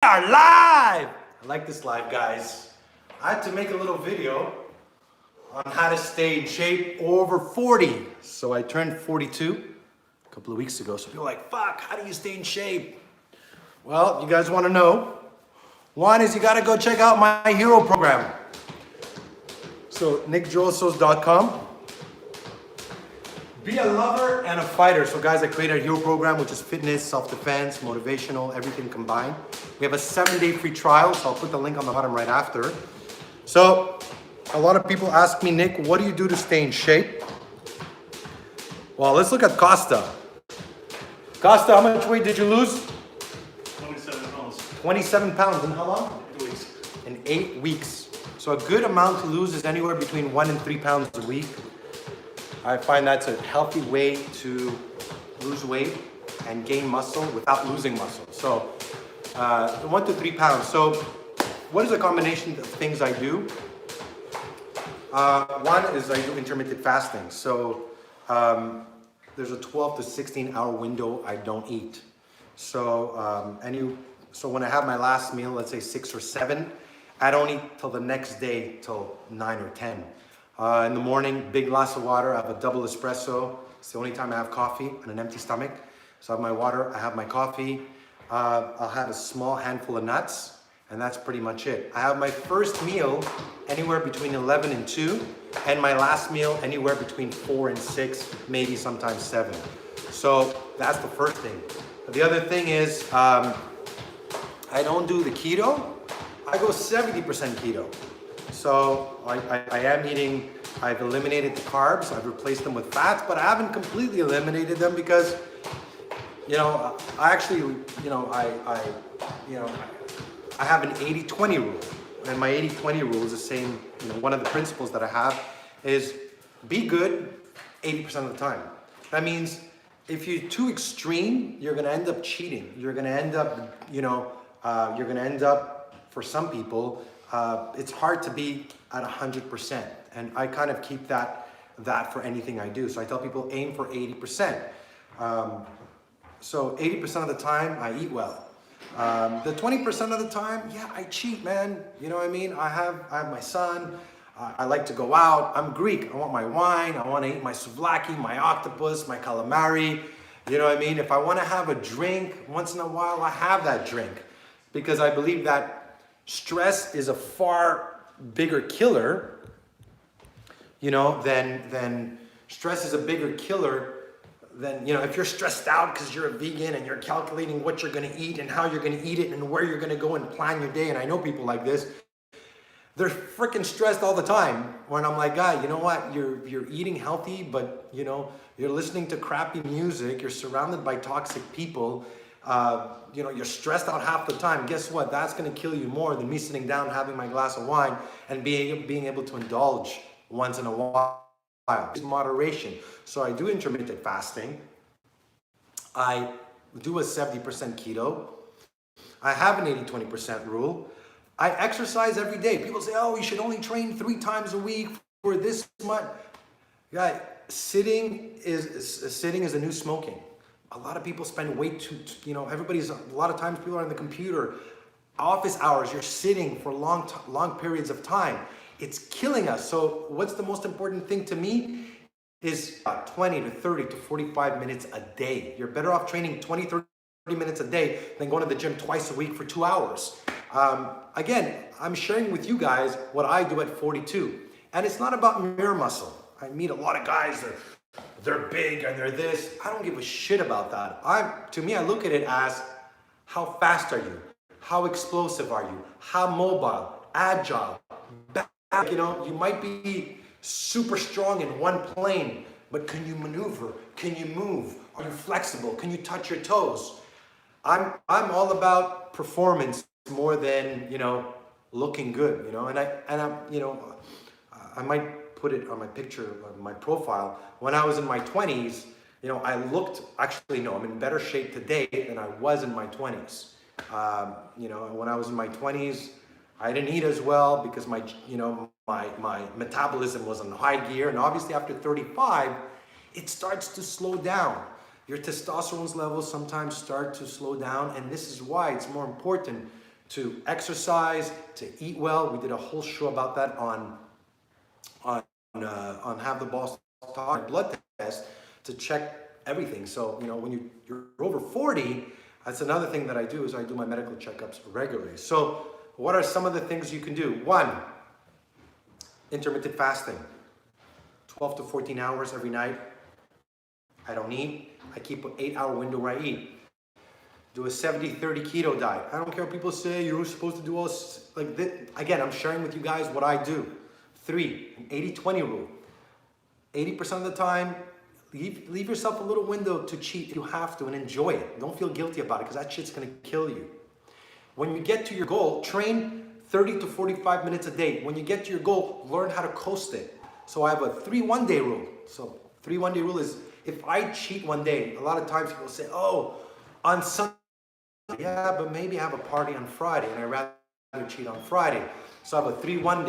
are live! I like this live, guys. I had to make a little video on how to stay in shape over 40. So I turned 42 a couple of weeks ago. So people are like, fuck, how do you stay in shape? Well, you guys want to know. One is you got to go check out my hero program. So nickdrossos.com. Be a lover and a fighter. So guys, I created a hero program, which is fitness, self-defense, motivational, everything combined. We have a 7-day free trial, so I'll put the link on the bottom right after. So a lot of people ask me, Nick, what do you do to stay in shape? Well, let's look at Costa. Costa, how much weight did you lose? 27 pounds. 27 pounds in how long? 8 weeks. In 8 weeks. So a good amount to lose is anywhere between 1 and 3 pounds a week. I find that's a healthy way to lose weight and gain muscle without losing muscle. So 1 to 3 pounds. So what is a combination of things I do? One is I do intermittent fasting. So there's a 12 to 16 hour window I don't eat. So so when I have my last meal, let's say 6 or 7, I don't eat till the next day till 9 or 10. In the morning, big glass of water. I have a double espresso. It's the only time I have coffee on an empty stomach. So I have my water, I have my coffee. I'll have a small handful of nuts, and that's pretty much it. I have my first meal anywhere between 11 and 2, and my last meal anywhere between 4 and 6, maybe sometimes 7. So that's the first thing. The other thing is, I don't do the keto. I go 70% keto. So I am eating, I've eliminated the carbs, I've replaced them with fats, but I haven't completely eliminated them because, I actually, I have an 80-20 rule. And my 80-20 rule is the same, one of the principles that I have is be good 80% of the time. That means if you're too extreme, you're gonna end up cheating. You're gonna end up, for some people, it's hard to be at 100%, and I kind of keep that for anything I do. So I tell people aim for 80%. So 80% of the time I eat well. The 20% of the time, yeah, I cheat, man. You know what I mean? I have my son. I like to go out. I'm Greek. I want my wine. I want to eat my souvlaki, my octopus, my calamari. You know what I mean? If I want to have a drink once in a while, I have that drink because I believe that stress is a far bigger killer, than stress is a bigger killer than, if you're stressed out because you're a vegan and you're calculating what you're going to eat and how you're going to eat it and where you're going to go and plan your day. And I know people like this, they're freaking stressed all the time. When I'm like, guy, you know what? You're eating healthy, but you're listening to crappy music. You're surrounded by toxic people. You're stressed out half the time. Guess what? That's going to kill you more than me sitting down, having my glass of wine and being able to indulge once in a while. It's moderation. So I do intermittent fasting. I do a 70% keto. I have an 80-20% rule. I exercise every day. People say, oh, you should only train 3 times a week for this much. Guy, sitting is the new smoking. A lot of people spend way too, a lot of times people are on the computer, office hours, you're sitting for long periods of time. It's killing us. So what's the most important thing to me is 20 to 30 to 45 minutes a day. You're better off training 20, 30 minutes a day than going to the gym twice a week for 2 hours. Again, I'm sharing with you guys what I do at 42. And it's not about mirror muscle. I meet a lot of guys that they're big and they're this. I don't give a shit about that. To me, I look at it as how fast are you? How explosive are you? How mobile, agile, you might be super strong in one plane, but can you maneuver? Can you move? Are you flexible? Can you touch your toes? I'm all about performance more than, looking good, I might put it on my picture, on my profile. When I was in my 20s, I looked, I'm in better shape today than I was in my 20s. When I was in my 20s, I didn't eat as well because my metabolism was in high gear. And obviously after 35, it starts to slow down. Your testosterone levels sometimes start to slow down. And this is why it's more important to exercise, to eat well. We did a whole show about that on Have the Boss Talk blood test to check everything. So, you know, when you're over 40, that's another thing that I do is I do my medical checkups regularly. So what are some of the things you can do? One, intermittent fasting, 12 to 14 hours every night. I don't eat. I keep an 8-hour window where I eat. Do a 70-30 keto diet. I don't care what people say, you're supposed to do all like this. Again, I'm sharing with you guys what I do. 3, an 80-20 rule. 80% of the time, leave yourself a little window to cheat if you have to and enjoy it. Don't feel guilty about it because that shit's gonna kill you. When you get to your goal, train 30 to 45 minutes a day. When you get to your goal, learn how to coast it. So I have a 3 one-day rule. So 3 one-day rule is if I cheat one day, a lot of times people say, oh, on Sunday, yeah, but maybe I have a party on Friday and I'd rather cheat on Friday. So I have a 3-1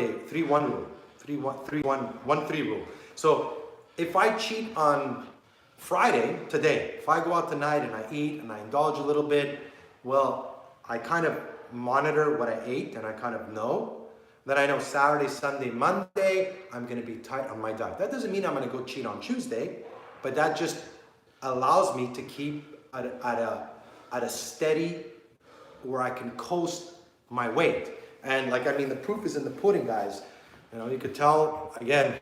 rule. 3-1-3 rule. So if I cheat on Friday, today, if I go out tonight and I eat and I indulge a little bit, well, I kind of monitor what I ate and I kind of know. Then I know Saturday, Sunday, Monday, I'm gonna be tight on my diet. That doesn't mean I'm gonna go cheat on Tuesday, but that just allows me to keep at a steady where I can coast my weight. And like, I mean, the proof is in the pudding, guys. You know, you could tell, again,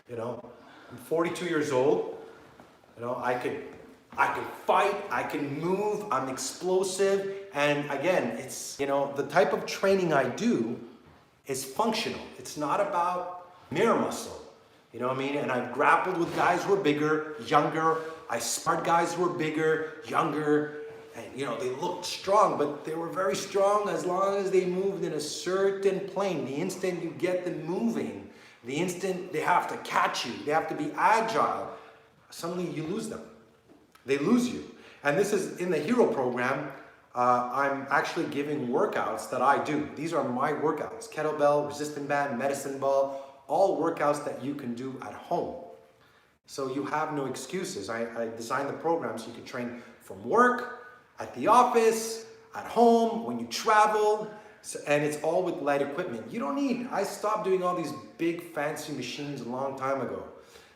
you know, I'm 42 years old. You know, I can fight, I can move, I'm explosive. And again, it's, you know, the type of training I do is functional. It's not about mirror muscle. You know what I mean? And I've grappled with guys who are bigger, younger. I sparred guys who are bigger, younger. And, you know, they looked strong, but they were very strong as long as they moved in a certain plane. The instant you get them moving, the instant they have to catch you, they have to be agile, suddenly you lose them. They lose you. And this is in the Hero program. I'm actually giving workouts that I do. These are my workouts. Kettlebell, resistant band, medicine ball, all workouts that you can do at home. So you have no excuses. I designed the program so you can train from work, at the office, at home, when you travel, and it's all with light equipment. You don't need, I stopped doing all these big fancy machines a long time ago.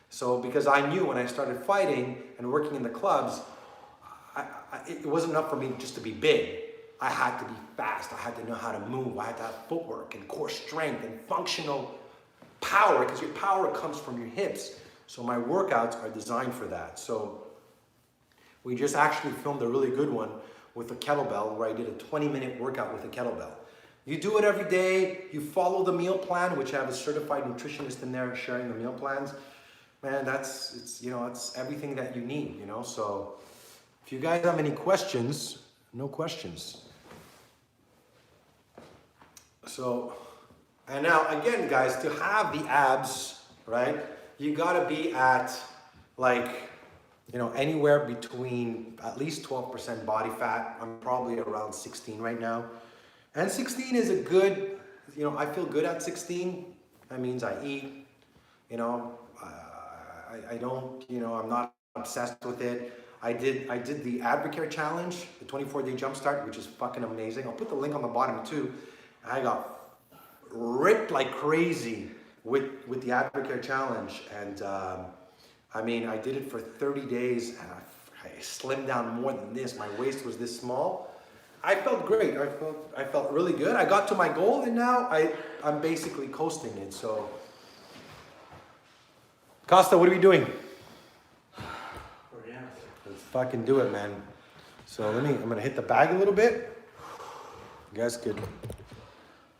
So because I knew when I started fighting and working in the clubs, it wasn't enough for me just to be big. I had to be fast. I had to know how to move. I had to have footwork and core strength and functional power, because your power comes from your hips. So my workouts are designed for that. So we just actually filmed a really good one with a kettlebell where I did a 20-minute workout with a kettlebell. You do it every day. You follow the meal plan, which I have a certified nutritionist in there sharing the meal plans. Man, it's everything that you need, you know. So if you guys have any questions, no questions. So, and now again, guys, to have the abs, right, you gotta be at like, you know, anywhere between at least 12% body fat. I'm probably around 16 right now. And 16 is a good, you know, I feel good at 16. That means I eat, you know, I don't, you know, I'm not obsessed with it. I did the Advocare challenge, the 24-day jumpstart, which is fucking amazing. I'll put the link on the bottom too. I got ripped like crazy with the Advocare challenge. And I mean, I did it for 30 days and I slimmed down more than this. My waist was this small. I felt great. I felt really good. I got to my goal and now I'm basically coasting it. So, Costa, what are we doing? Let's fucking do it, man. So I'm gonna hit the bag a little bit. You guys could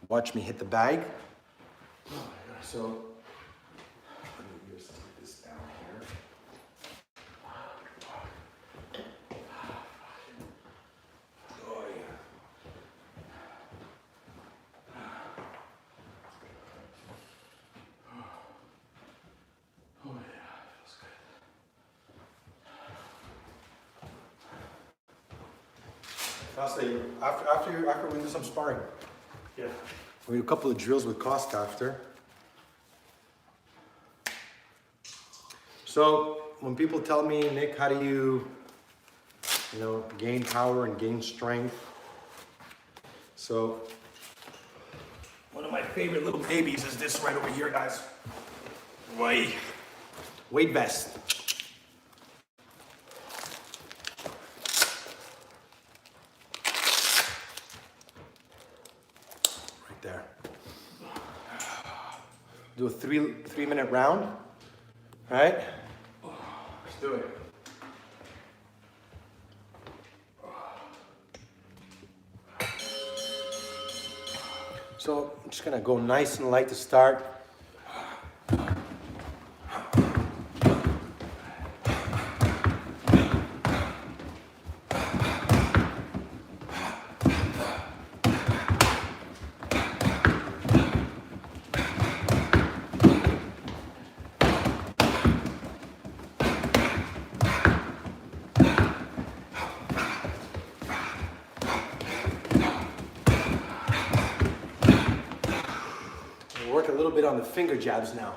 watch me hit the bag. So, let me just take this down here. Oh yeah. Oh yeah, feels good. Costa, after we do some sparring. Yeah. We do a couple of drills with Costa after. So when people tell me, Nick, how do you know, gain power and gain strength? So, one of my favorite little babies is this right over here, guys. Weight vest. Right there. Do a three-minute round. All right? Let's do it. So I'm just gonna go nice and light to start. Work a little bit on the finger jabs now.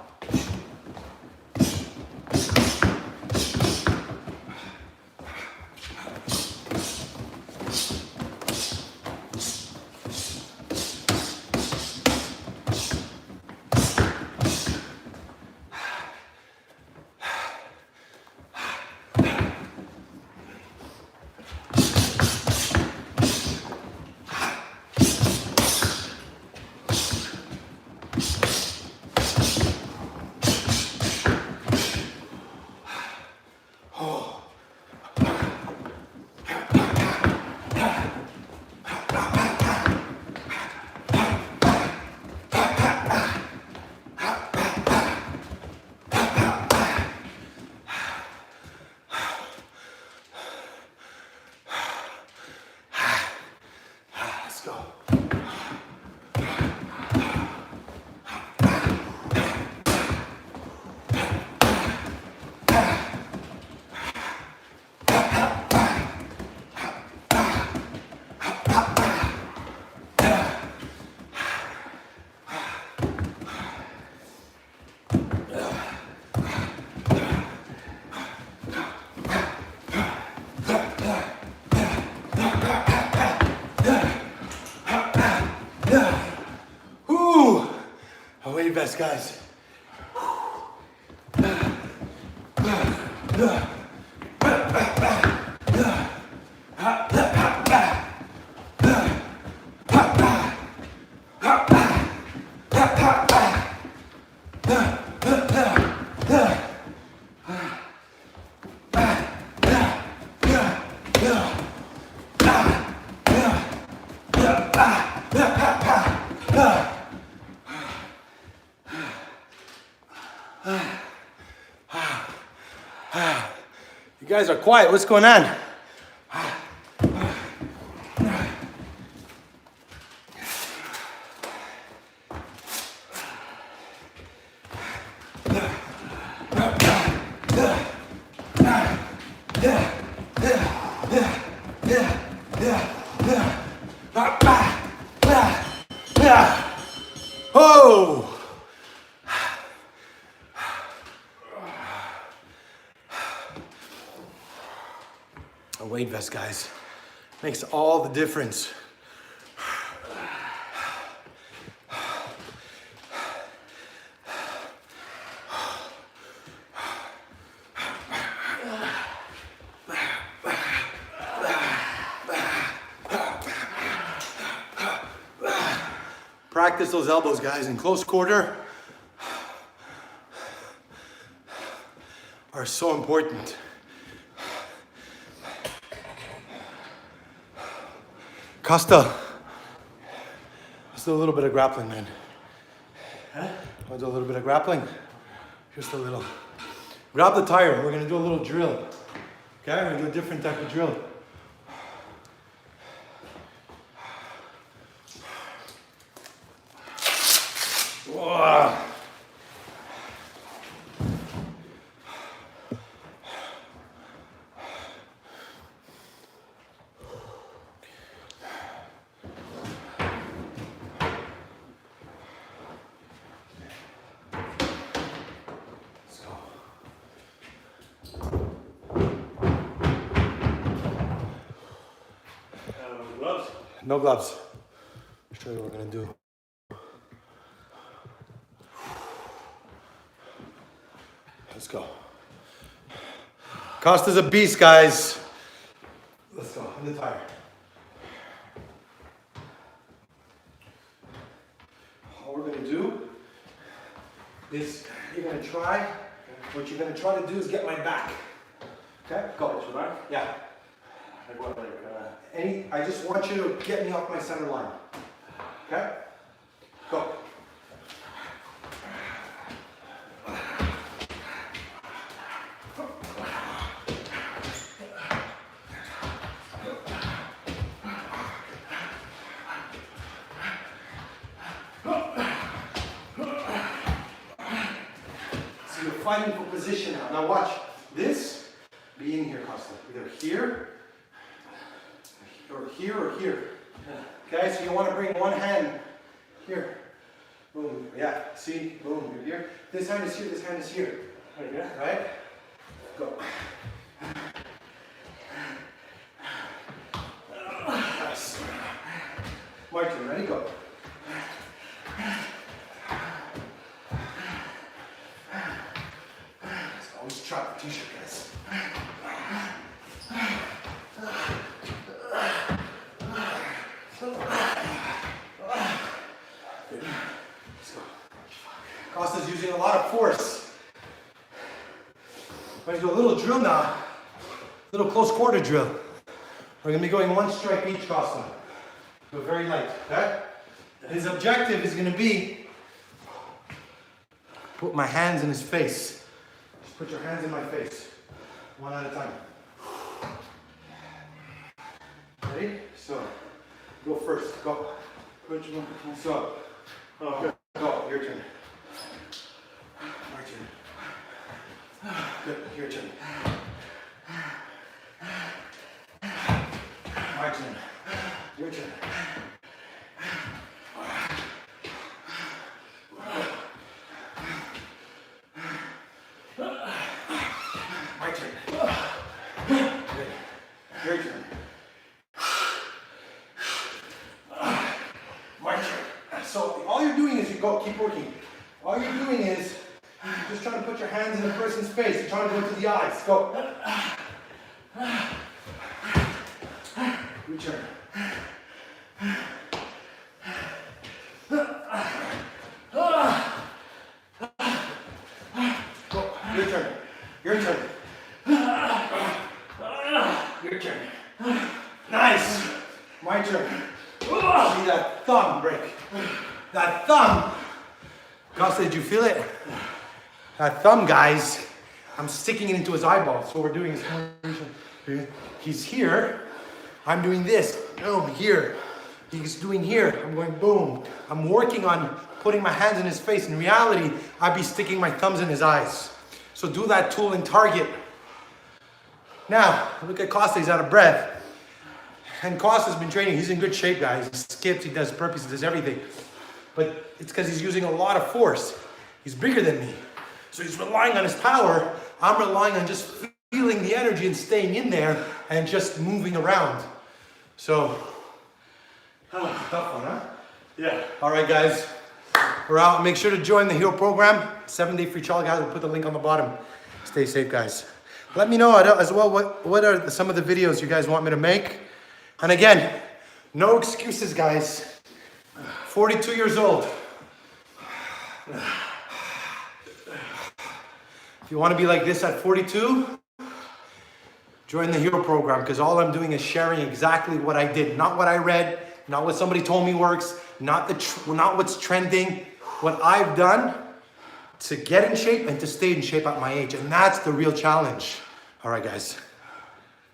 Weight vest, guys. You guys are quiet. What's going on? Oh! A weight vest, guys, makes all the difference. Practice those elbows, guys, in close quarter are so important. Costa, let's do a little bit of grappling, man. Huh? I'll do a little bit of grappling. Just a little. Grab the tire. We're gonna do a little drill. Okay, we're gonna do a different type of drill. Whoa. Gloves? No gloves. show you what we're gonna do. Let's go. Costa's a beast, guys. Let's go, in the tire. All we're gonna do is you're gonna try, what you're gonna try to do is get my back. Okay, go. Get your back? Yeah. Like what, I just want you to get me off my center line. Okay? Go. So you're fighting for position now. Now watch this. Be in here, Costa. Either here, or here, or here. Okay, so you want to bring one hand here. Boom. Yeah, see? Boom. You're here. This hand is here, this hand is here. Okay. Right? Go. Nice. Martin, ready? Go. Always drop the t-shirt, guys. Costa's using a lot of force. We're gonna do a little drill now. Little close quarter drill. We're gonna be going one strike each, Costa. So very light, okay? His objective is gonna be put my hands in his face. Just put your hands in my face. One at a time. Ready? So, go first. Go. So, Okay. go. Your turn. My turn. Good. Your turn. My turn. Your turn. My turn. Good. Your turn. My turn. So all you're doing is you go, keep working. All you're doing is you're just trying to put your hands in the person's face. You're trying to go into the eyes. Go. Your turn. Go. Your turn. Your turn. Your turn. Nice. My turn. See that thumb break. That thumb. Costa, did you feel it? That thumb, guys. I'm sticking it into his eyeball. So what we're doing is he's here. I'm doing this. Boom, here. He's doing here. I'm going boom. I'm working on putting my hands in his face. In reality, I'd be sticking my thumbs in his eyes. So do that tool and target. Now, look at Costa. He's out of breath. And Costa's been training. He's in good shape, guys. He skips, he does burpees, he does everything. But it's because he's using a lot of force. He's bigger than me. So he's relying on his power. I'm relying on just feeling the energy and staying in there and just moving around. So, tough one, huh? Yeah. All right, guys. We're out. Make sure to join the Hero program. 7-day free trial, guys. We'll put the link on the bottom. Stay safe, guys. Let me know as well what are some of the videos you guys want me to make. And again, no excuses, guys. 42 years old. If you want to be like this at 42, join the Hero program, because all I'm doing is sharing exactly what I did, not what I read, not what somebody told me works, not what's trending, what I've done to get in shape and to stay in shape at my age. And that's the real challenge. All right, guys.